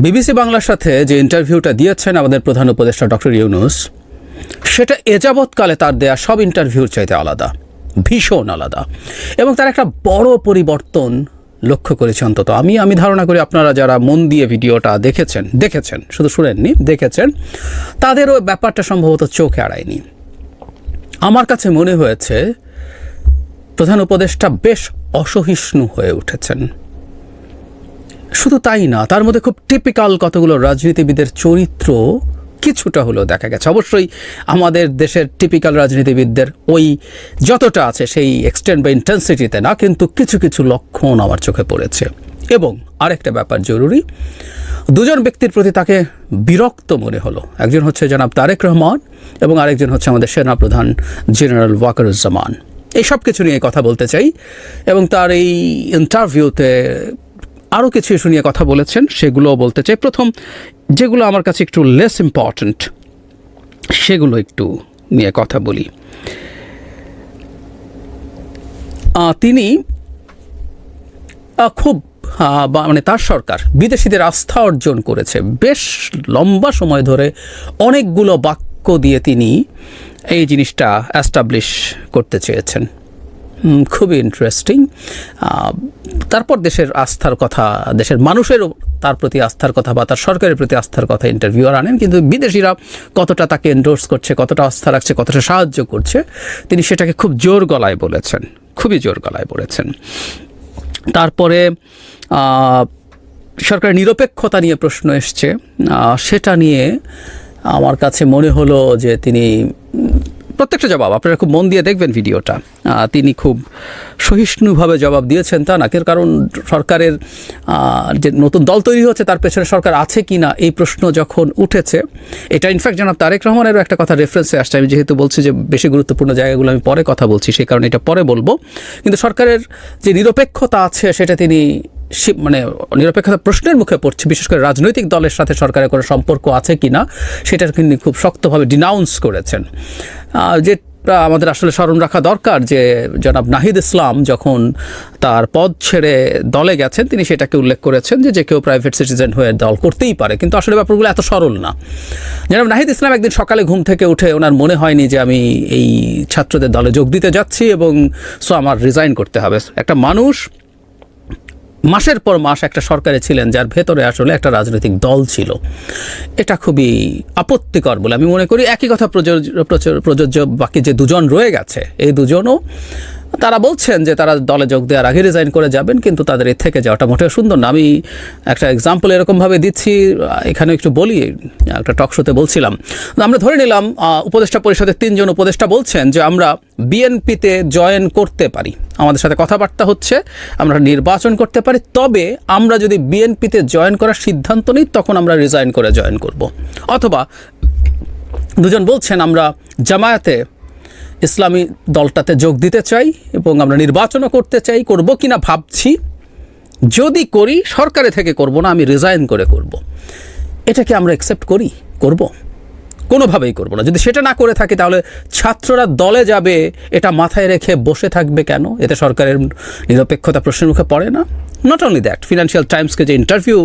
BBC বাংলার সাথে যে ইন্টারভিউটা দিয়েছেন আমাদের প্রধান উপদেষ্টা ডক্টর ইউনূস, সেটা এযাবৎকালে তার দেয়া সব ইন্টারভিউর চাইতে আলাদা, ভীষণ আলাদা। এবং তার একটা বড় পরিবর্তন লক্ষ্য করেছি অন্তত আমি ধারণা করি আপনারা যারা মন দিয়ে ভিডিওটা দেখেছেন শুধু শুনেননি, দেখেছেন, তাদেরও ব্যাপারটা সম্ভবত চোখে এড়ায়নি। আমার কাছে মনে হয়েছে প্রধান উপদেষ্টা বেশ অসহিষ্ণু হয়ে উঠেছেন। শুধু তাই না, তার মধ্যে খুব টিপিক্যাল কতগুলো রাজনীতিবিদের চরিত্র কিছুটা হলেও দেখা গেছে। অবশ্যই আমাদের দেশের টিপিক্যাল রাজনীতিবিদদের ওই যতটা আছে সেই এক্সটেন্ট বা ইন্টেন্সিটিতে না, কিন্তু কিছু কিছু লক্ষণ আমার চোখে পড়েছে। এবং আরেকটা ব্যাপার জরুরি, দুজন ব্যক্তির প্রতি তাকে বিরক্ত মনে হলো। একজন হচ্ছে জনাব তারেক রহমান এবং আরেকজন হচ্ছে আমাদের সেনাপ্রধান জেনারেল ওয়াকারুজ্জামান। এই সব কিছু নিয়ে কথা বলতে চাই এবং তার এই ইন্টারভিউতে আরও কিছু ইস্যু নিয়ে কথা বলেছেন, সেগুলোও বলতে চাই। প্রথম যেগুলো আমার কাছে একটু লেস ইম্পর্ট্যান্ট সেগুলো একটু নিয়ে কথা বলি। তিনি খুব মানে তার সরকার বিদেশিদের আস্থা অর্জন করেছে বেশ লম্বা সময় ধরে। অনেকগুলো বাক্য দিয়ে তিনি এই জিনিসটা অ্যাস্টাবলিশ করতে চেয়েছেন। খুবই ইন্টারেস্টিং। তারপর দেশের আস্থার কথা, দেশের মানুষের তার প্রতি আস্থার কথা বা তার সরকারের প্রতি আস্থার কথা ইন্টারভিউয়ার আনেন, কিন্তু বিদেশিরা কতটা তাকে এন্ডোর্স করছে, কতটা আস্থা রাখছে, কতটা সাহায্য করছে, তিনি সেটাকে খুব জোর গলায় বলেছেন, খুবই জোর গলায় বলেছেন। তারপরে সরকারের নিরপেক্ষতা নিয়ে প্রশ্ন এসছে, সেটা নিয়ে আমার কাছে মনে হলো যে তিনি প্রত্যেকটা জবাব, আপনারা খুব মন দিয়ে দেখবেন ভিডিওটা, তিনি খুব সহিষ্ণুভাবে জবাব দিয়েছেন তা না, কারণ সরকারের যে নতুন দল তৈরি হচ্ছে তার পেছনে সরকার আছে কি না এই প্রশ্ন যখন উঠেছে, এটা ইনফ্যাক্ট জনাব তারেক রহমানেরও একটা কথা রেফারেন্সে আসছে। আমি যেহেতু বলছি যে বেশি গুরুত্বপূর্ণ জায়গাগুলো আমি পরে কথা বলছি, সেই কারণে এটা পরে বলবো। কিন্তু সরকারের যে নিরপেক্ষতা আছে সেটা তিনি মানে নিরপেক্ষতা প্রশ্নের মুখে পড়ছে, বিশেষ করে রাজনৈতিক দলের সাথে সরকারের কোনো সম্পর্ক আছে কি না সেটার কিন্তু খুব শক্তভাবে ডিনাউন্স করেছেন। যেটা আমাদের আসলে স্মরণ রাখা দরকার যে জনাব নাহিদ ইসলাম যখন তার পদ ছেড়ে দলে গেছেন, তিনি সেটাকে উল্লেখ করেছেন যে কেউ প্রাইভেট সিটিজেন হয়ে দল করতেই পারে, কিন্তু আসলে ব্যাপারগুলো এত সরল না। জনাব নাহিদ ইসলাম একদিন সকালে ঘুম থেকে উঠে ওনার মনে হয়নি যে আমি এই ছাত্রদের দলে যোগ দিতে যাচ্ছি এবং আমার রিজাইন করতে হবে। একটা মানুষ মাসের পর মাস একটা সরকারে ছিলেন যার ভেতরে আসলে একটা রাজনৈতিক দল ছিল, এটা খুবই আপত্তিকর বলে আমি মনে করি। একই কথা প্রযোজ্য বাকি যে দুজন রয়ে গেছে, এই দুজনও তারা বলছেন যে তারা দলে যোগ দেওয়ার আগে রিজাইন করে যাবেন, কিন্তু তাদের এর থেকে যাওয়াটা মোটেও সুন্দর না। আমি একটা এক্সাম্পল এরকমভাবে দিচ্ছি, এখানে একটু বলি, একটা টক শোতে বলছিলাম, আমরা ধরে নিলাম উপদেষ্টা পরিষদের 3 জন উপদেষ্টা বলছেন যে আমরা বিএনপিতে জয়েন করতে পারি, আমাদের সাথে কথাবার্তা হচ্ছে, আমরা নির্বাচন করতে পারি, তবে আমরা যদি বিএনপিতে জয়েন করার সিদ্ধান্ত নিই তখন আমরা রিজাইন করে জয়েন করব। অথবা দুজন বলছেন আমরা জামায়াতে ইসলামী দলটাতে যোগ দিতে চাই এবং আমরা নির্বাচনও করতে চাই, করব কিনা ভাবছি, যদি করি সরকারে থেকে করব না, আমি রিজাইন করে করব। এটাকে আমরা অ্যাকসেপ্ট করব? কোনোভাবেই করব না। যদি সেটা না করে থাকি তাহলে ছাত্ররা দলে যাবে এটা মাথায় রেখে বসে থাকবে কেন? এতে সরকারের নিরপেক্ষতা প্রশ্নের মুখে পড়ে না? নট অনলি দ্যাট, ফিনান্সিয়াল টাইমসকে যে ইন্টারভিউ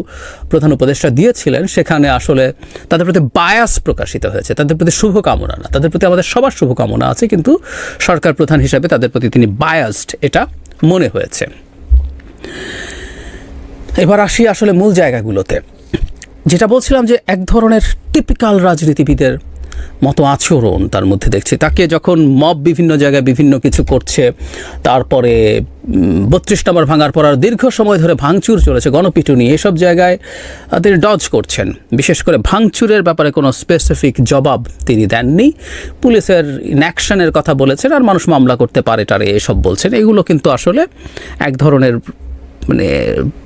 প্রধান উপদেষ্টা দিয়েছিলেন সেখানে আসলে তাদের প্রতি বায়াস প্রকাশিত হয়েছে, তাদের প্রতি শুভকামনা না, তাদের প্রতি আমাদের সবার শুভকামনা আছে, কিন্তু সরকার প্রধান হিসাবে তাদের প্রতি তিনি বায়াসড, এটা মনে হয়েছে। এবার আসি আসলে মূল জায়গাগুলোতে। যেটা বলছিলাম যে এক ধরনের টিপিক্যাল রাজনীতিবিদের মতো আচরণ তার মধ্যে দেখছি। তাকে যখন মব বিভিন্ন জায়গায় বিভিন্ন কিছু করছে, তারপরে 32 নম্বর ভাঙার পর আর দীর্ঘ সময় ধরে ভাঙচুর চলেছে, গণপিটুনি, এসব জায়গায় তিনি ডজ করছেন। বিশেষ করে ভাঙচুরের ব্যাপারে কোনো স্পেসিফিক জবাব তিনি দেননি। পুলিশের ইনঅ্যাকশনের কথা বলেছেন, আর মানুষ মামলা করতে পারে টারে এসব বলছেন। এগুলো কিন্তু আসলে এক ধরনের মানে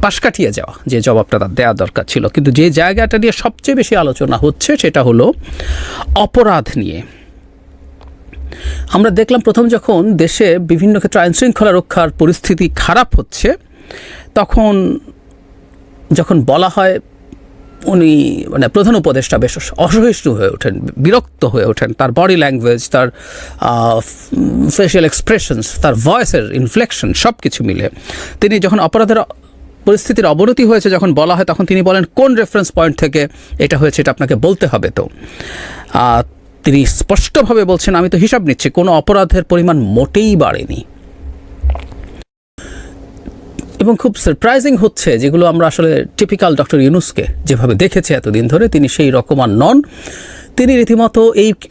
পাশ কাটিয়ে যাওয়া, যে জবাবটা তার দেওয়া দরকার ছিল। কিন্তু যে জায়গাটা নিয়ে সবচেয়ে বেশি আলোচনা হচ্ছে সেটা হলো অপরাধ নিয়ে। আমরা দেখলাম প্রথম যখন দেশে বিভিন্ন ক্ষেত্রে আইনশৃঙ্খলা রক্ষার পরিস্থিতি খারাপ হচ্ছে, তখন যখন বলা হয় উনি মানে প্রধান উপদেষ্টা বেশ অসহিষ্ণু হয়ে ওঠেন, বিরক্ত হয়ে ওঠেন, তার বডি ল্যাঙ্গুয়েজ, তার ফেশিয়াল এক্সপ্রেশনস, তার ভয়েসের ইনফ্লেকশন সব কিছু মিলে তিনি যখন অপরাধের পরিস্থিতির অবনতি হয়েছে যখন বলা হয়, তখন তিনি বলেন কোন রেফারেন্স পয়েন্ট থেকে এটা হয়েছে এটা আপনাকে বলতে হবে। তো তিনি স্পষ্টভাবে বলছেন, আমি তো হিসাব নিচ্ছি, কোনো অপরাধের পরিমাণ মোটেই বাড়েনি। এবং খুব সারপ্রাইজিং হচ্ছে, যেগুলো আমরা আসলে টিপিক্যাল ডক্টর ইউনূসকে যেভাবে দেখেছি এতদিন ধরে, তিনি সেই রকম আর নন। তিনি রীতিমতো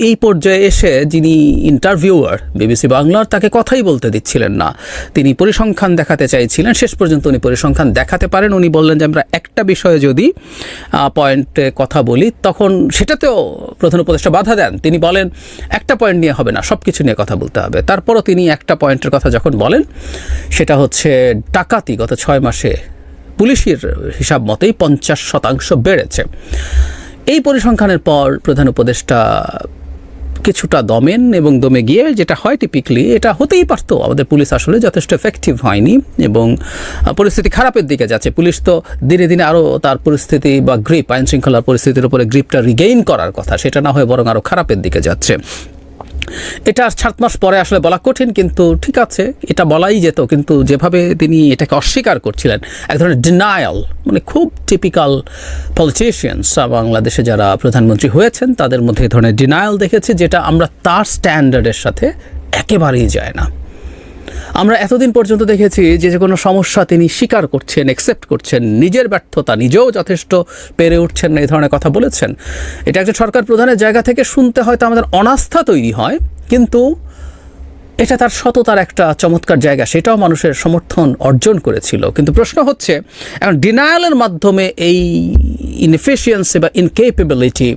এই পর্যায়ে এসে, যিনি ইন্টারভিউয়ার বিবিসি বাংলার, তাকে কথাই বলতে দিচ্ছিলেন না। তিনি পরিসংখ্যান দেখাতে চাইছিলেন, শেষ পর্যন্ত উনি পরিসংখ্যান দেখাতে পারেন। উনি বললেন যে আমরা একটা বিষয়ে যদি পয়েন্টে কথা বলি, তখন সেটাতেও প্রধান উপদেষ্টা বাধা দেন। তিনি বলেন একটা পয়েন্ট নিয়ে হবে না, সব কিছু নিয়ে কথা বলতে হবে। তারপরও তিনি একটা পয়েন্টের কথা যখন বলেন, সেটা হচ্ছে ডাকাতি গত 6 মাসে পুলিশের হিসাব মতেই 50% বেড়েছে। এই পরিসংখ্যানের পর প্রধান উপদেষ্টা কিছুটা দমেন, এবং দমে গিয়ে যেটা হয় টিপিক্যালি, এটা হতেই পারতো, আমাদের পুলিশ আসলে যথেষ্ট এফেক্টিভ হয়নি এবং পরিস্থিতি খারাপের দিকে যাচ্ছে। পুলিশ তো দিনে দিনে আরও তার পরিস্থিতি বা গ্রিপ, আইন শৃঙ্খলার পরিস্থিতির উপরে গ্রিপটা রিগেইন করার কথা, সেটা না হয়ে বরং আরও খারাপের দিকে যাচ্ছে। এটা 7 মাস পরে আসলে বলা কঠিন, কিন্তু ঠিক আছে, এটা বলাই যেত। কিন্তু যেভাবে তিনি এটাকে অস্বীকার করছিলেন, এক ধরনের ডিনায়াল, মানে খুব টিপিক্যাল পলিটিশিয়ানস বাংলাদেশে যারা প্রধানমন্ত্রী হয়েছেন তাদের মধ্যে এই ধরনের ডিনায়াল দেখেছি, যেটা আমরা তার স্ট্যান্ডার্ডের সাথে একেবারেই যায় না। আমরা এতদিন পর্যন্ত দেখেছি যে কোনো সমস্যা তিনি স্বীকার করছেন, অ্যাকসেপ্ট করছেন, নিজের ব্যর্থতা নিজেও যথেষ্ট পেরে উঠছেন না, এই ধরনের কথা বলেছেন। এটা একজন সরকার প্রধানের জায়গা থেকে শুনতে হয়তো আমাদের অনাস্থা তৈরি হয়, কিন্তু এটা তার সততার একটা চমৎকার জায়গা, সেটাও মানুষের সমর্থন অর্জন করেছিল। কিন্তু প্রশ্ন হচ্ছে, এখন ডিনায়ালের মাধ্যমে এই ইনএফিশিয়েন্সি বা ইনকেপেবিলিটি,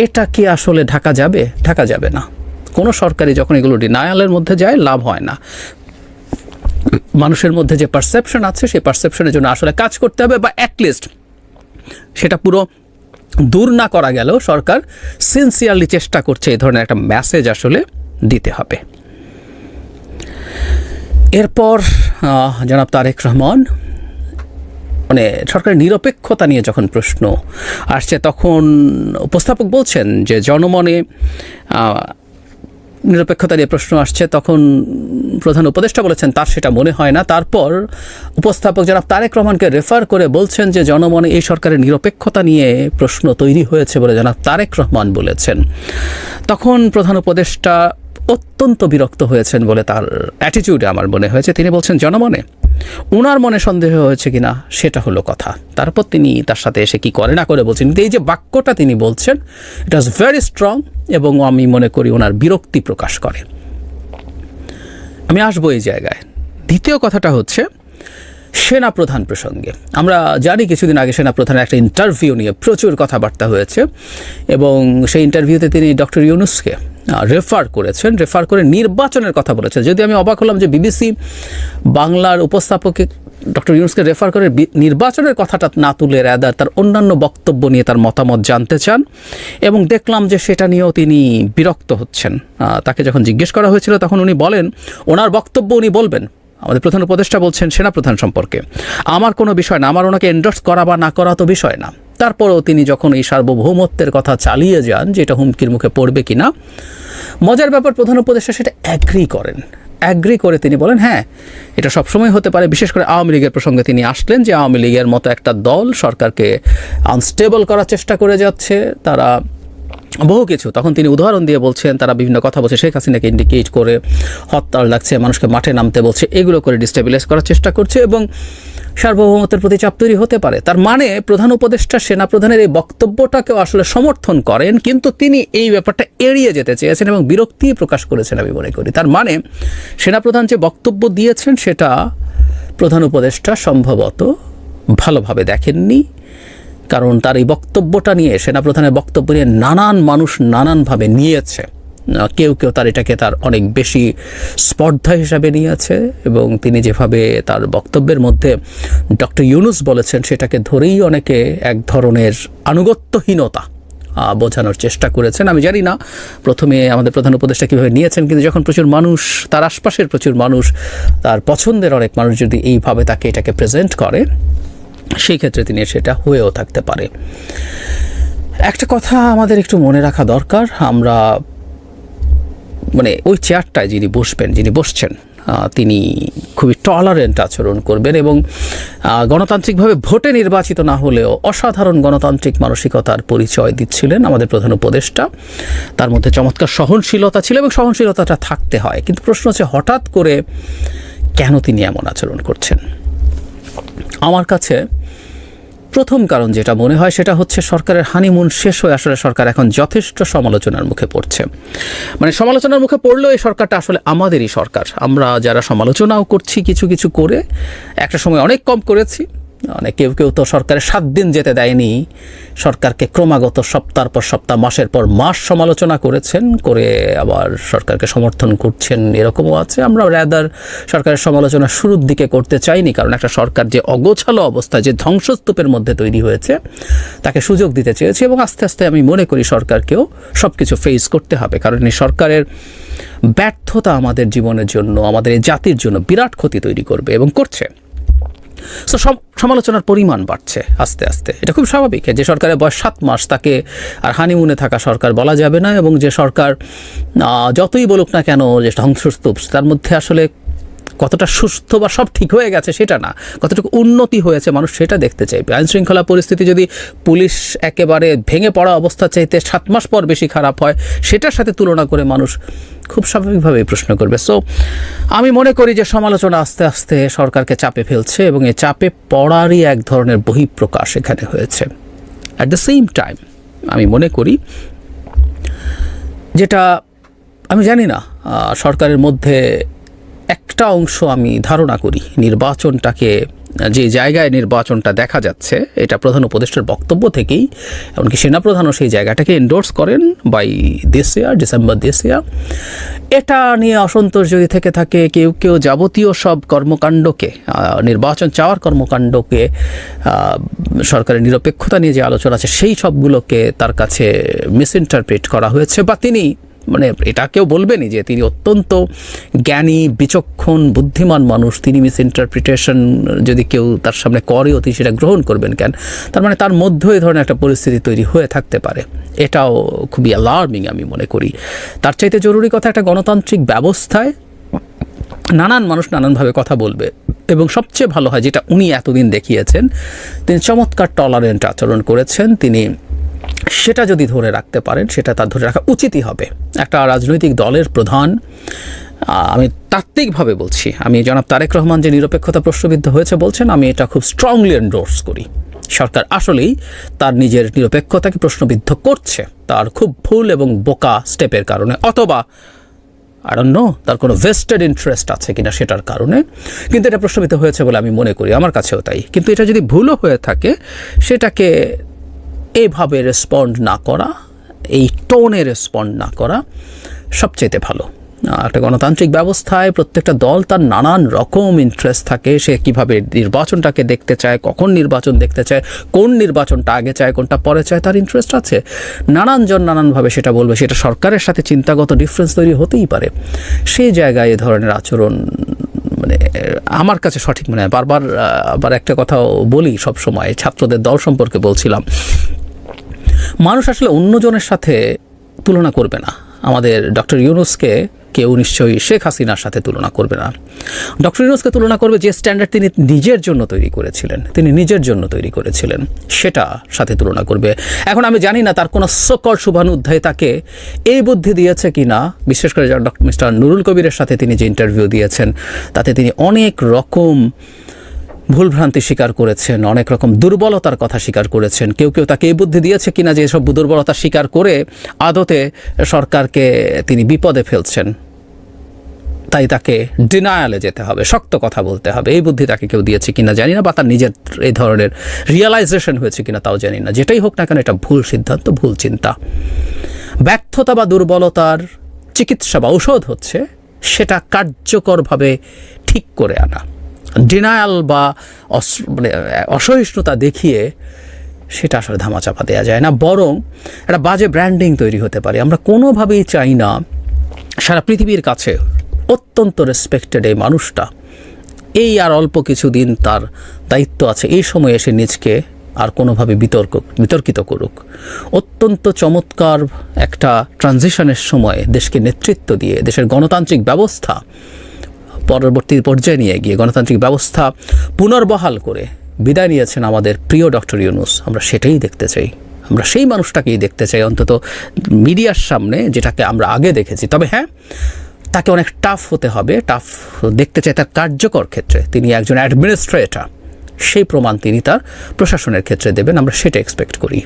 এটা কি আসলে ঢাকা যাবে? ঢাকা যাবে না। কোনো সরকারি যখন এগুলো ডিনায়ালের মধ্যে যায়, লাভ হয় না। মানুষের মধ্যে যে পারসেপশন আছে, সেই পারসেপশনের জন্য আসলে কাজ করতে হবে, বা অ্যাটলিস্ট সেটা পুরো দূর না করা গেলেও সরকার সিনসিয়ারলি চেষ্টা করছে এই ধরনের একটা মেসেজ আসলে দিতে হবে। এরপর জনাব তারেক রহমান, মানে সরকারের নিরপেক্ষতা নিয়ে যখন প্রশ্ন আসছে, তখন উপস্থাপক বলছেন যে জনমনে নিরপেক্ষতা নিয়ে প্রশ্ন আসছে, তখন প্রধান উপদেষ্টা বলেছেন তার সেটা মনে হয় না। তারপর উপস্থাপক জনাব তারেক রহমানকে রেফার করে বলছেন যে জনমনে এই সরকারের নিরপেক্ষতা নিয়ে প্রশ্ন তৈরি হয়েছে বলে জনাব তারেক রহমান বলেছেন। তখন প্রধান উপদেষ্টা অত্যন্ত বিরক্ত হয়েছেন বলে তার অ্যাটিটিউডে আমার মনে হয়েছে। তিনি বলছেন জনমনে, ওনার মনে সন্দেহ হয়েছে কিনা সেটা হলো কথা। তারপর তিনি তার সাথে এসে কি করে না করে বলছেন, কিন্তু এই যে বাক্যটা তিনি বলছেন, ইট ওয়াজ ভেরি স্ট্রং, এবং আমি মনে করি ওনার বিরক্তি প্রকাশ করে। আমি আসবো এই জায়গায়। দ্বিতীয় কথাটা হচ্ছে সেনাপ্রধান প্রসঙ্গে। আমরা জানি কিছুদিন আগে সেনাপ্রধানের একটা ইন্টারভিউ নিয়ে প্রচুর কথাবার্তা হয়েছে, এবং সেই ইন্টারভিউতে তিনি ডক্টর ইউনূসকে রেফার করে নির্বাচনের কথা বলেছেন। যদি আমি অবাক হলাম যে বিবিসি বাংলার উপস্থাপকে ডক্টর ইউনূসকে রেফার করে নির্বাচনের কথাটা না তুলে রাদার তার অন্যান্য বক্তব্য নিয়ে তার মতামত জানতে চান, এবং দেখলাম যে সেটা নিয়েও তিনি বিরক্ত হচ্ছেন। তাকে যখন জিজ্ঞেস করা হয়েছিল, তখন উনি বলেন ওনার বক্তব্য উনি বলবেন। আমাদের প্রধান উপদেষ্টা বলছেন সেনাপ্রধান সম্পর্কে আমার কোনো বিষয় না, আমার ওনাকে এন্ডোর্স করা বা না করা তো বিষয় না। তারপরেও তিনি যখন এই সার্বভৌমত্বের কথা চালিয়ে যান, যে এটা হুমকির মুখে পড়বে কিনা, মজার ব্যাপার প্রধান উপদেষ্টা সেটা অ্যাগ্রি করে তিনি বলেন হ্যাঁ, এটা সবসময় হতে পারে। বিশেষ করে আওয়ামী লীগের প্রসঙ্গে তিনি আসলেন যে আওয়ামী লীগের মতো একটা দল সরকারকে আনস্টেবল করার চেষ্টা করে যাচ্ছে, তারা বহু কিছু। তখন তিনি উদাহরণ দিয়ে বলছেন, তারা বিভিন্ন কথা বলছে, শেখ হাসিনাকে ইন্ডিকেট করে হত্যার লাগছে, মানুষকে মাঠে নামতে বলছে, এগুলো করে ডিস্টেবিলাইজ করার চেষ্টা করছে, এবং সার্বভৌমত্বের প্রতি চাপ তৈরি হতে পারে। তার মানে প্রধান উপদেষ্টা সেনাপ্রধানের এই বক্তব্যটাকেও আসলে সমর্থন করেন, কিন্তু তিনি এই ব্যাপারটা এড়িয়ে যেতে চেয়েছেন এবং বিরক্তি প্রকাশ করেছেন আমি মনে করি। তার মানে সেনাপ্রধান যে বক্তব্য দিয়েছেন সেটা প্রধান উপদেষ্টা সম্ভবত ভালোভাবে দেখেননি, কারণ তার এই বক্তব্যটা নিয়ে, সেনাপ্রধানের বক্তব্য নিয়ে নানান মানুষ নানানভাবে নিয়েছে। কেউ তার এটাকে তার অনেক বেশি স্পর্ধা হিসাবে নিয়েছে, এবং তিনি যেভাবে তার বক্তব্যের মধ্যে ডক্টর ইউনূস বলেছেন সেটাকে ধরেই অনেকে এক ধরনের আনুগত্যহীনতা বোঝানোর চেষ্টা করেছেন। আমি জানি না প্রথমে আমাদের প্রধান উপদেষ্টা কীভাবে নিয়েছেন, কিন্তু যখন প্রচুর মানুষ, তার আশপাশের প্রচুর মানুষ, তার পছন্দের অনেক মানুষ যদি এইভাবে তাকে এটাকে প্রেজেন্ট করে, সেই ক্ষেত্রে তিনি সেটা হয়েও থাকতে পারে। একটা কথা আমাদের একটু মনে রাখা দরকার, আমরা মানে ওই চেয়ারটায় যিনি বসছেন তিনি খুবই টলারেন্ট আচরণ করবেন এবং গণতান্ত্রিকভাবে ভোটে নির্বাচিত না হলেও অসাধারণ গণতান্ত্রিক মানসিকতার পরিচয় দিচ্ছিলেন আমাদের প্রধান উপদেষ্টা। তার মধ্যে চমৎকার সহনশীলতা ছিল এবং সহনশীলতাটা থাকতে হয়। কিন্তু প্রশ্ন হচ্ছে হঠাৎ করে কেন তিনি এমন আচরণ করছেন? আমার কাছে প্রথম কারণ যেটা মনে হয় সেটা হচ্ছে সরকারের হানিমুন শেষ হয়ে আসলে সরকার এখন যথেষ্ট সমালোচনার মুখে পড়ছে। মানে সমালোচনার মুখে পড়লেও এই সরকারটা আসলে আমাদেরই সরকার। আমরা যারা সমালোচনাও করছি কিছু কিছু করে, একটা সময় অনেক কম করেছি, কেউ কেউ তো সরকারের 7 দিন যেতে দেয়নি, সরকারকে ক্রমাগত সপ্তাহ পর সপ্তাহ মাসের পর মাস সমালোচনা করেছেন, করে আবার সরকারকে সমর্থন করছেন, এরকমও আছে। আমরা রাদার সরকারের সমালোচনা শুরুর দিকে করতে চাইনি, কারণ একটা সরকার যে অগোছালো অবস্থা, যে ধ্বংসস্তূপের মধ্যে তৈরি হয়েছে, তাকে সুযোগ দিতে চেয়েছি এবং আস্তে আস্তে আমি মনে করি সরকারকেও সব কিছু ফেস করতে হবে, কারণ এই সরকারের ব্যর্থতা আমাদের জীবনের জন্য, আমাদের এই জাতির জন্য বিরাট ক্ষতি তৈরি করবে এবং করছে। সো সমালোচনার পরিমাণ বাড়ছে আস্তে আস্তে, এটা খুব স্বাভাবিক। যে সরকারের বয়স 7 মাস তাকে আর হানিমুনে থাকা সরকার বলা যাবে না, এবং যে সরকার যতই বলুক না কেন যে ধ্বংসস্তূপ, তার মধ্যে আসলে কতটা সুস্থ বা সব ঠিক হয়ে গেছে সেটা না, কতটুকু উন্নতি হয়েছে মানুষ সেটা দেখতে চাইবে। আইনশৃঙ্খলা পরিস্থিতি যদি পুলিশ একেবারে ভেঙে পড়া অবস্থা চাইতে 7 মাস পর বেশি খারাপ হয়, সেটার সাথে তুলনা করে মানুষ খুব স্বাভাবিকভাবেই প্রশ্ন করবে। সো আমি মনে করি যে সমালোচনা আস্তে আস্তে সরকারকে চাপে ফেলছে এবং এই চাপে পড়ারই এক ধরনের বহিঃপ্রকাশ এখানে হয়েছে। অ্যাট দ্য সেম টাইম আমি মনে করি, যেটা আমি জানি না, সরকারের মধ্যে একটা অংশ আমি ধারণা করি নির্বাচনটাকে, যে জায়গায় নির্বাচনটা দেখা যাচ্ছে, এটা প্রধান উপদেষ্টার বক্তব্য থেকেই, এমনকি সেনাপ্রধানও সেই জায়গাটাকে এন্ডোর্স করেন by this year, December this year. এটা নিয়ে অসন্তোষ যদি থেকে থাকে, কেউ কেউ যাবতীয় সব কর্মকাণ্ডকে, নির্বাচন চাওয়ার কর্মকাণ্ডকে, সরকারের নিরপেক্ষতা নিয়ে যে আলোচনা আছে সেই সবগুলোকে তার কাছে মিসইন্টারপ্রেট করা হয়েছে, বা তিনি মানে এটা কেউ বলবেনই যে তিনি অত্যন্ত জ্ঞানী, বিচক্ষণ, বুদ্ধিমান মানুষ, তিনি মিসইন্টারপ্রিটেশন যদি কেউ তার সামনে করেও তিনি সেটা গ্রহণ করবেন কেন? তার মানে তার মধ্যে এই ধরনের একটা পরিস্থিতি তৈরি হয়ে থাকতে পারে। এটাও খুবই অ্যালার্মিং আমি মনে করি। তার চাইতে জরুরি কথা, একটা গণতান্ত্রিক ব্যবস্থায় নানান মানুষ নানানভাবে কথা বলবে, এবং সবচেয়ে ভালো হয় যেটা উনি এতদিন দেখিয়েছেন, তিনি চমৎকার টলারেন্ট আচরণ করেছেন, তিনি সেটা যদি ধরে রাখতে পারেন, সেটা তার ধরে রাখা উচিতই হবে। একটা রাজনৈতিক দলের প্রধান, আমি তাত্ত্বিকভাবে বলছি, আমি জনাব তারেক রহমান যে নিরপেক্ষতা প্রশ্নবিদ্ধ হয়েছে বলছেন, আমি এটা খুব স্ট্রংলি এন্ডোর্স করি। সরকার আসলেই তার নিজের নিরপেক্ষতাকে প্রশ্নবিদ্ধ করছে তার খুব ভুল এবং বোকা স্টেপের কারণে, অথবা I don't know তার কোনো ভেস্টেড ইন্টারেস্ট আছে কিনা সেটার কারণে, কিন্তু এটা প্রশ্নবিদ্ধ হয়েছে বলে আমি মনে করি, আমার কাছেও তাই। কিন্তু এটা যদি ভুলও হয়ে থাকে, সেটাকে এইভাবে রেসপন্ড না করা, এই টোনে রেসপন্ড না করা সবচেয়ে ভালো। একটা গণতান্ত্রিক ব্যবস্থায় প্রত্যেকটা দল তার নানান রকম ইন্টারেস্ট থাকে, সে কীভাবে নির্বাচনটাকে দেখতে চায়, কখন নির্বাচন দেখতে চায়, কোন নির্বাচনটা আগে চায়, কোনটা পরে চায়, তার ইন্টারেস্ট আছে। নানানজন নানানভাবে সেটা বলবে, সেটা সরকারের সাথে চিন্তাগত ডিফারেন্স তৈরি হতেই পারে। সেই জায়গায় এ ধরনের আচরণ মানে আমার কাছে সঠিক মনে হয়। বারবার আবার একটা কথাও বলি সব সময়, ছাত্রদের দল সম্পর্কে বলছিলাম, মানুষ আসলে অন্যজনের সাথে তুলনা করবে না। আমাদের ডক্টর ইউনূসকে কেউ নিশ্চয়ই শেখ হাসিনার সাথে তুলনা করবে না। ডক্টর ইউনূসকে তুলনা করবে যে স্ট্যান্ডার্ড তিনি নিজের জন্য তৈরি করেছিলেন, সেটা সাথে তুলনা করবে। এখন আমি জানি না তার কোনো সকল শুভানুধ্যায়ী তাকে এই বুদ্ধি দিয়েছে কি না। বিশেষ করে মিস্টার নুরুল কবিরের সাথে তিনি যে ইন্টারভিউ দিয়েছেন, তাতে তিনি অনেক রকম ভুলভ্রান্তি স্বীকার করেছেন, অনেক রকম দুর্বলতার কথা স্বীকার করেছেন। কেউ কেউ তাকে এই বুদ্ধি দিয়েছে কিনা যে এসব দুর্বলতা স্বীকার করে আদতে সরকারকে তিনি বিপদে ফেলছেন, তাই তাকে ডিনায়ালে যেতে হবে, শক্ত কথা বলতে হবে। এই বুদ্ধি তাকে কেউ দিয়েছে কিনা জানি না, বা তার নিজের এই ধরনের রিয়েলাইজেশন হয়েছে কিনা তাও জানি না। যেটাই হোক না কেন, এটা ভুল সিদ্ধান্ত, ভুল চিন্তা। ব্যর্থতা বা দুর্বলতার চিকিৎসা বা ঔষধ হচ্ছে সেটা কার্যকরভাবে ঠিক করে আনা। ডিনায়াল বা অসহিষ্ণুতা দেখিয়ে সেটা আসলে ধামাচাপা দেওয়া যায় না, বরং একটা বাজে ব্র্যান্ডিং তৈরি হতে পারে। আমরা কোনোভাবেই চাই না সারা পৃথিবীর কাছে অত্যন্ত রেসপেক্টেড এই মানুষটা এই আর অল্প কিছুদিন তার দায়িত্ব আছে, এই সময় এসে নিজকে আর কোনোভাবে বিতর্কিত করুক। অত্যন্ত চমৎকার একটা ট্রানজিশনের সময় দেশকে নেতৃত্ব দিয়ে দেশের গণতান্ত্রিক ব্যবস্থা পরবর্তী পর্যায়ে নিয়ে গিয়ে গণতান্ত্রিক ব্যবস্থা পুনর্বহাল করে বিদায় নিয়েছেন আমাদের প্রিয় ডক্টর ইউনূস। আমরা সেটাই দেখতে চাই, আমরা সেই মানুষটাকেই দেখতে চাই অন্তত মিডিয়ার সামনে, যেটাকে আমরা আগে দেখেছি। তবে হ্যাঁ, তাকে অনেক টাফ হতে হবে, টাফ দেখতে চাই তার কার্যকর ক্ষেত্রে। তিনি একজন অ্যাডমিনিস্ট্রেটর, সেই প্রমাণ তিনি তার প্রশাসনের ক্ষেত্রে দেবেন, আমরা সেটা এক্সপেক্ট করি।